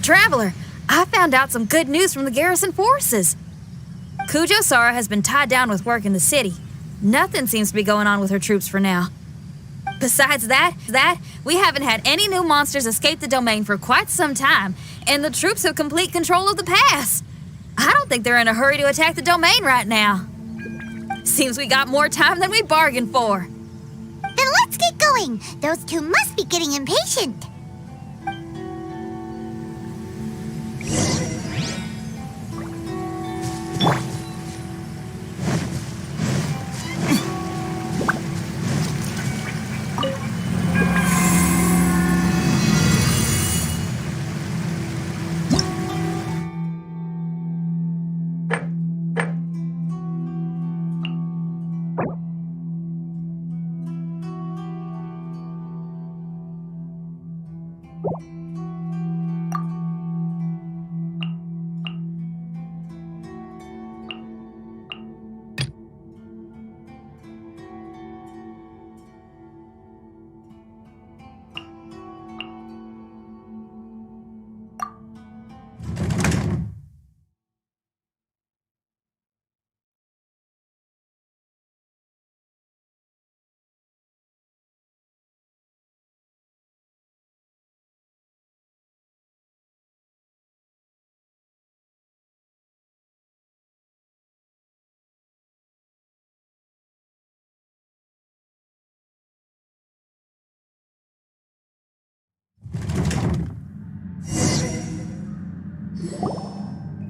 Traveler, I found out some good news from the garrison forces. Kujo-Sara has been tied down with work in the city. Nothing seems to be going on with her troops for now. Besides that, we haven't had any new monsters escape the domain for quite some time, and the troops have complete control of the pass. I don't think they're in a hurry to attack the domain right now. Seems we got more time than we bargained for. Then let's get going. Those two must be getting impatient.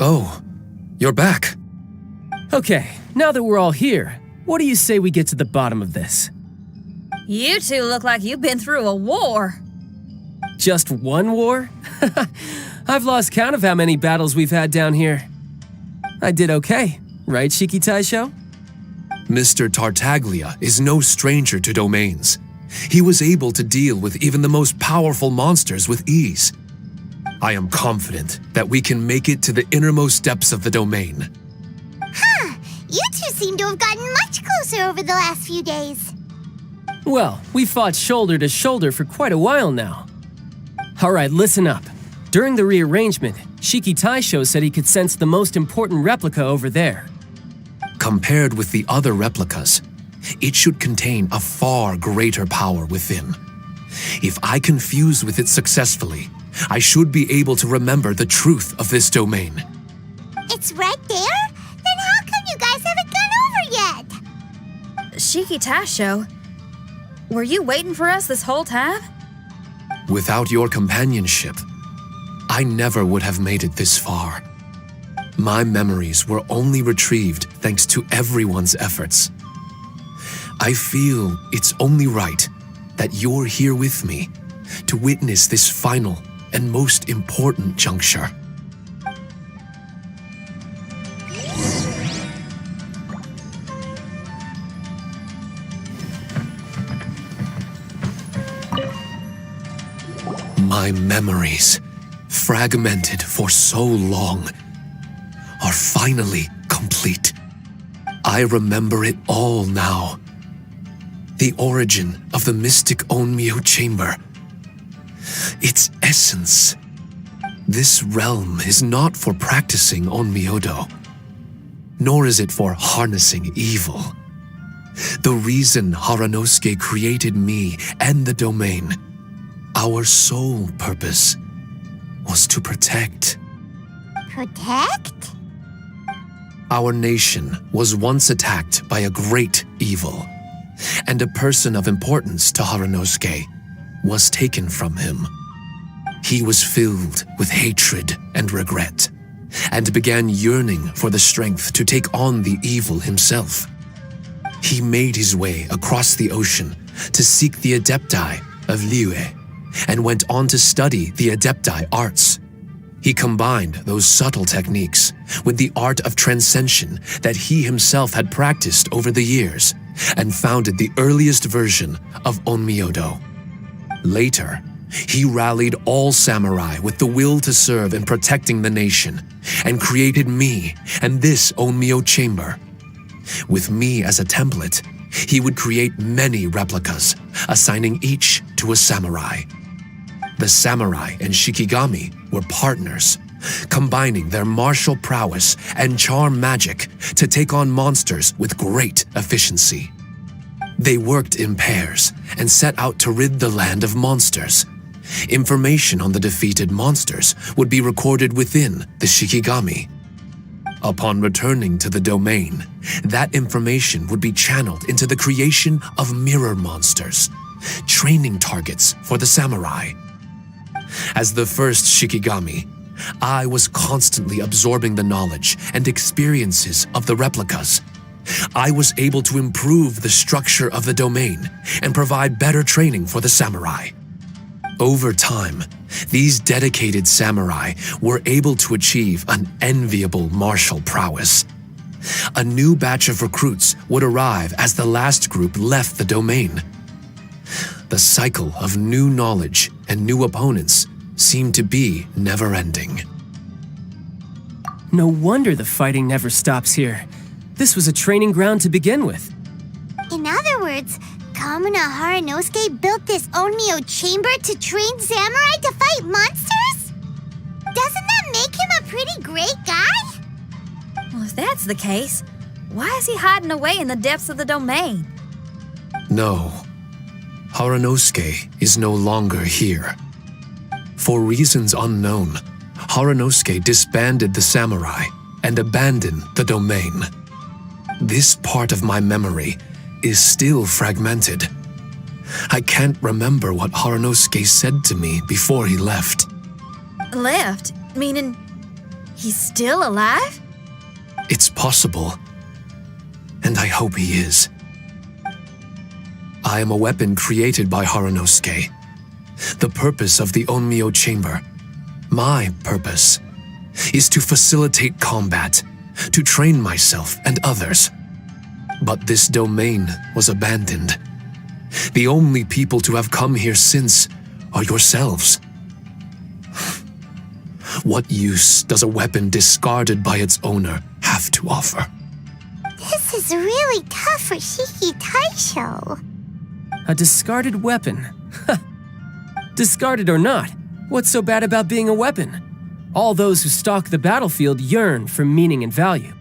Oh, you're back. Okay, now that we're all here, what do you say we get to the bottom of this? You two look like you've been through a war. Just one war? I've lost count of how many battles we've had down here. I did okay, right, Shiki Taisho? Mr. Tartaglia is no stranger to domains. He was able to deal with even the most powerful monsters with ease. I am confident that we can make it to the innermost depths of the domain. Huh, you two seem to have gotten much closer over the last few days. Well, we fought shoulder to shoulder for quite a while now. All right, listen up. During the rearrangement, Shiki Taisho said he could sense the most important replica over there. Compared with the other replicas, it should contain a far greater power within. If I can fuse with it successfully, I should be able to remember the truth of this domain. It's right there? Then how come you guys haven't gone over yet? Shiki Taisho, were you waiting for us this whole time? Without your companionship, I never would have made it this far. My memories were only retrieved thanks to everyone's efforts. I feel it's only right that you're here with me to witness this final and most important juncture. My memories, fragmented for so long, are finally complete. I remember it all now. The origin of the mystic Onmyo chamber. Its essence. This realm is not for practicing Onmyodo, nor is it for harnessing evil. The reason Haranosuke created me and the domain, Our sole purpose was to protect. Protect? Our nation was once attacked by a great evil, and a person of importance to Haranosuke was taken from him. He was filled with hatred and regret, and began yearning for the strength to take on the evil himself. He made his way across the ocean to seek the Adepti of Liyue, and went on to study the Adepti arts. He combined those subtle techniques with the art of transcension that he himself had practiced over the years, and founded the earliest version of Onmyodo. Later, he rallied all samurai with the will to serve in protecting the nation, and created me and this Onmyo chamber. With me as a template, he would create many replicas, assigning each to a samurai. The samurai and Shikigami were partners, combining their martial prowess and charm magic to take on monsters with great efficiency. They worked in pairs and set out to rid the land of monsters. Information on the defeated monsters would be recorded within the Shikigami. Upon returning to the domain, that information would be channeled into the creation of mirror monsters, training targets for the samurai. As the first Shikigami, I was constantly absorbing the knowledge and experiences of the replicas. I was able to improve the structure of the domain and provide better training for the samurai. Over time, these dedicated samurai were able to achieve an enviable martial prowess. A new batch of recruits would arrive as the last group left the domain. The cycle of new knowledge and new opponents seemed to be never-ending. No wonder the fighting never stops here. This was a training ground to begin with. In other words, Kamuna Haranosuke built this Onmyo chamber to train samurai to fight monsters? Doesn't that make him a pretty great guy? Well, if that's the case, why is he hiding away in the depths of the domain? No, Haranosuke is no longer here. For reasons unknown, Haranosuke disbanded the samurai and abandoned the domain. This part of my memory is still fragmented. I can't remember what Haranosuke said to me before he left. Left? Meaning he's still alive? It's possible, and I hope he is. I am a weapon created by Haranosuke. The purpose of the Onmyo chamber, my purpose, is to facilitate combat, to train myself and others. But this domain was abandoned. The only people to have come here since are yourselves. What use does a weapon discarded by its owner have to offer? This is really tough for Shiki Taisho. A discarded weapon. Discarded or not, what's so bad about being a weapon? All those who stalk the battlefield yearn for meaning and value.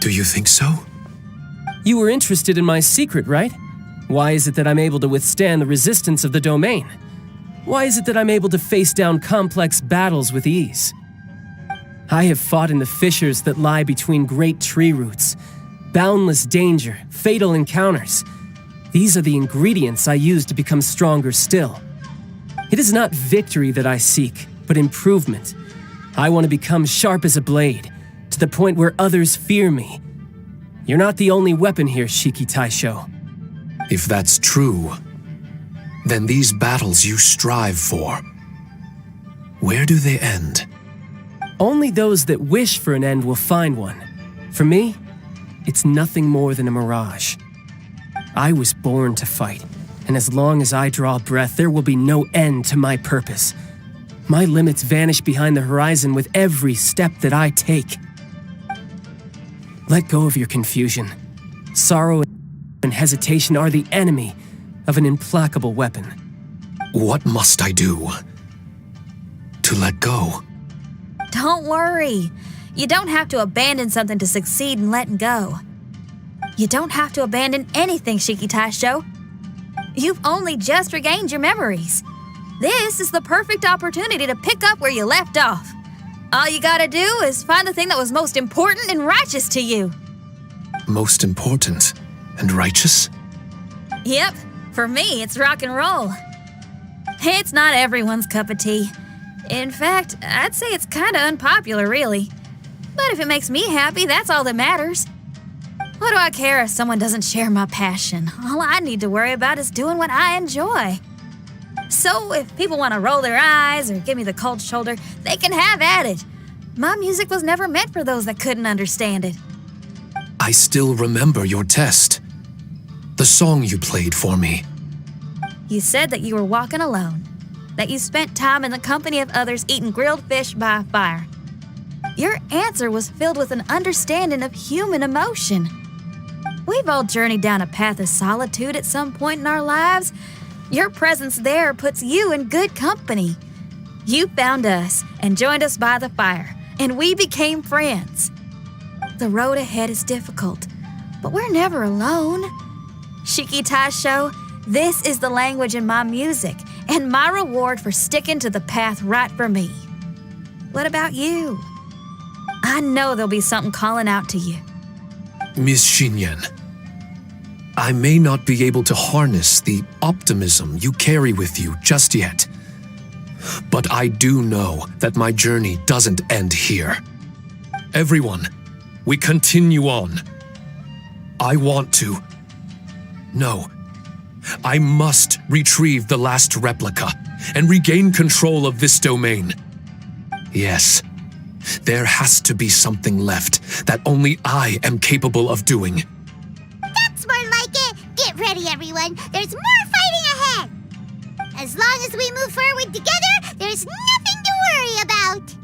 Do you think so? You were interested in my secret, right? Why is it that I'm able to withstand the resistance of the domain? Why is it that I'm able to face down complex battles with ease? I have fought in the fissures that lie between great tree roots. Boundless danger, fatal encounters. These are the ingredients I use to become stronger still. It is not victory that I seek, but improvement. I want to become sharp as a blade, to the point where others fear me. You're not the only weapon here, Shiki Taisho. If that's true, then these battles you strive for, where do they end? Only those that wish for an end will find one. For me, it's nothing more than a mirage. I was born to fight, and as long as I draw breath, there will be no end to my purpose. My limits vanish behind the horizon with every step that I take. Let go of your confusion. Sorrow and hesitation are the enemy of an implacable weapon. What must I do to let go? Don't worry. You don't have to abandon something to succeed in letting go. You don't have to abandon anything, Shiki Taisho. You've only just regained your memories. This is the perfect opportunity to pick up where you left off. All you gotta do is find the thing that was most important and righteous to you. Most important and righteous? Yep, for me, it's rock and roll. It's not everyone's cup of tea. In fact, I'd say it's kinda unpopular, really. But if it makes me happy, that's all that matters. What do I care if someone doesn't share my passion? All I need to worry about is doing what I enjoy. So if people want to roll their eyes or give me the cold shoulder, they can have at it. My music was never meant for those that couldn't understand it. I still remember your test. The song you played for me. You said that you were walking alone, that you spent time in the company of others eating grilled fish by a fire. Your answer was filled with an understanding of human emotion. We've all journeyed down a path of solitude at some point in our lives. Your presence there puts you in good company. You found us and joined us by the fire, and we became friends. The road ahead is difficult, but we're never alone. Shiki Taisho, this is the language in my music and my reward for sticking to the path right for me. What about you? I know there'll be something calling out to you. Miss Xinyan, I may not be able to harness the optimism you carry with you just yet, but I do know that my journey doesn't end here. Everyone, we continue on. I want to. No, I must retrieve the last replica and regain control of this domain. Yes, there has to be something left that only I am capable of doing. That's more like it. Get ready, everyone. There's more fighting ahead. As long as we move forward together, there's nothing to worry about.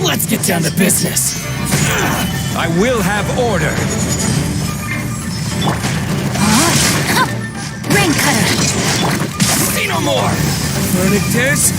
Let's get down to business. I will have order. Rain cutter! Say no more. Vernictus.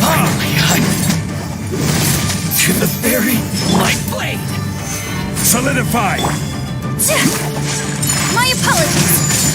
Finally, to the very light blade. Solidify. My apologies.